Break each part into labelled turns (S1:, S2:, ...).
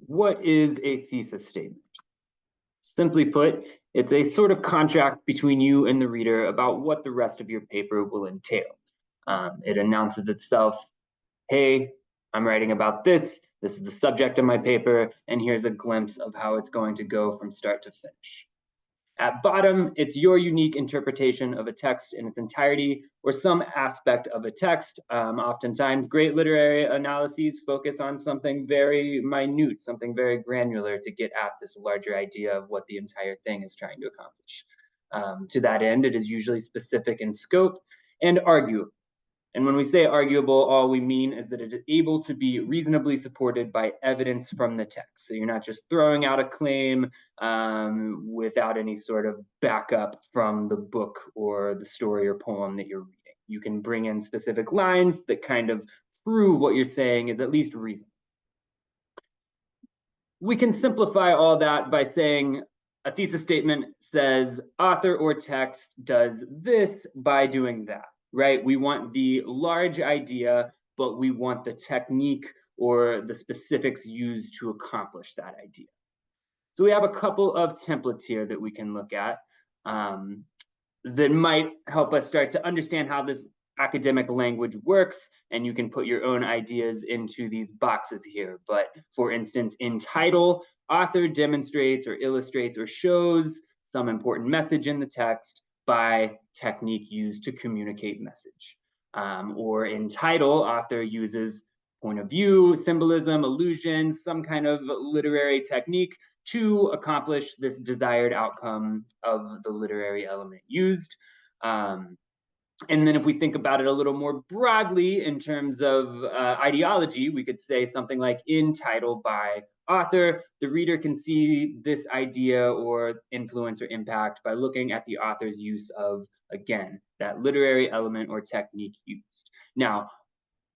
S1: What is a thesis statement? Simply put, it's a sort of contract between you and the reader about what the rest of your paper will entail. It announces itself, hey, I'm writing about this. This is the subject of my paper, and here's a glimpse of how it's going to go from start to finish. At bottom, it's your unique interpretation of a text in its entirety or some aspect of a text. Oftentimes, great literary analyses focus on something very minute, something very granular to get at this larger idea of what the entire thing is trying to accomplish. To that end, it is usually specific in scope and arguable. And when we say arguable, all we mean is that it is able to be reasonably supported by evidence from the text. So you're not just throwing out a claim without any sort of backup from the book or the story or poem that you're reading. You can bring in specific lines that kind of prove what you're saying is at least reasonable. We can simplify all that by saying a thesis statement says author or text does this by doing that. Right? We want the large idea, but we want the technique or the specifics used to accomplish that idea. So we have a couple of templates here that we can look at that might help us start to understand how this academic language works, and you can put your own ideas into these boxes here. But for instance, in title, author demonstrates or illustrates or shows some important message in the text by technique used to communicate message. Or in title, author uses point of view, symbolism, allusion, some kind of literary technique to accomplish this desired outcome of the literary element used. And then if we think about it a little more broadly in terms of ideology, we could say something like in title by author, the reader can see this idea or influence or impact by looking at the author's use of, again, that literary element or technique used. Now,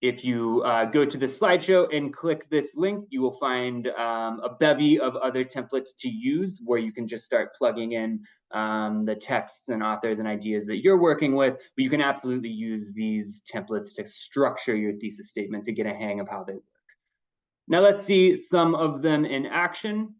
S1: if you go to the slideshow and click this link, you will find a bevy of other templates to use where you can just start plugging in the texts and authors and ideas that you're working with, but you can absolutely use these templates to structure your thesis statement to get a hang of how they work. Now let's see some of them in action.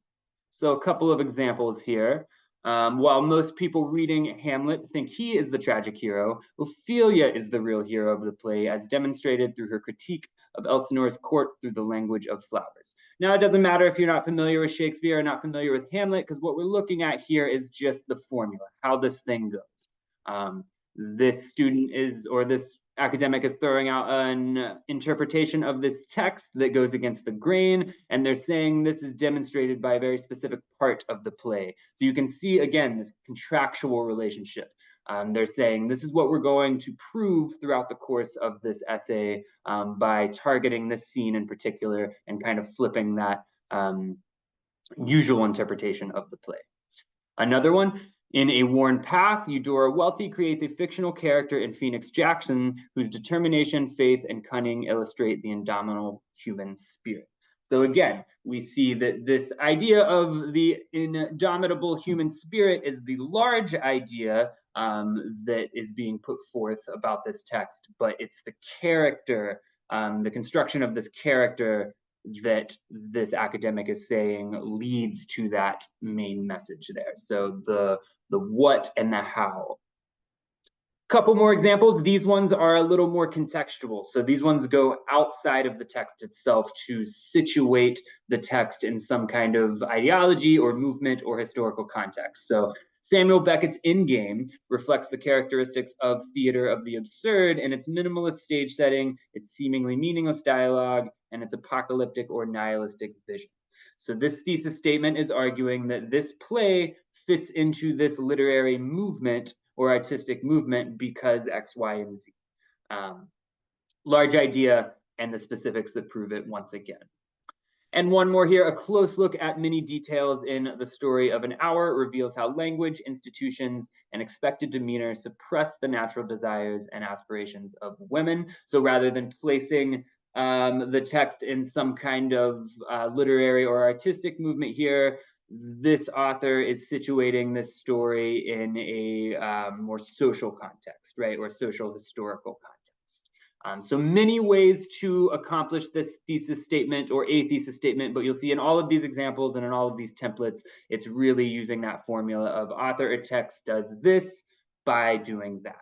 S1: So a couple of examples here. While most people reading Hamlet think he is the tragic hero, Ophelia is the real hero of the play, as demonstrated through her critique of Elsinore's court through the language of flowers. Now, it doesn't matter if you're not familiar with Shakespeare or not familiar with Hamlet, because what we're looking at here is just the formula, how this thing goes. This student is, or this academic is throwing out an interpretation of this text that goes against the grain, and they're saying this is demonstrated by a very specific part of the play. So you can see, again, this contractual relationship. They're saying this is what we're going to prove throughout the course of this essay by targeting this scene in particular and kind of flipping that usual interpretation of the play. Another one, in A Worn Path, Eudora Welty creates a fictional character in Phoenix Jackson whose determination, faith, and cunning illustrate the indomitable human spirit. So again, we see that this idea of the indomitable human spirit is the large idea that is being put forth about this text, but it's the character, the construction of this character that this academic is saying leads to that main message there. So the what and the how. Couple more examples. These ones are a little more contextual. So these ones go outside of the text itself to situate the text in some kind of ideology or movement or historical context. So Samuel Beckett's In Game reflects the characteristics of theater of the absurd in its minimalist stage setting, its seemingly meaningless dialogue, and its apocalyptic or nihilistic vision. So this thesis statement is arguing that this play fits into this literary movement or artistic movement because X, Y, and Z. Large idea and the specifics that prove it once again. And one more here, a close look at many details in The Story of an Hour reveals how language, institutions, and expected demeanor suppress the natural desires and aspirations of women. So rather than placing the text in some kind of literary or artistic movement here, this author is situating this story in a more social context, right, or social historical context. So many ways to accomplish this thesis statement or a thesis statement, but you'll see in all of these examples and in all of these templates, it's really using that formula of author or text does this by doing that.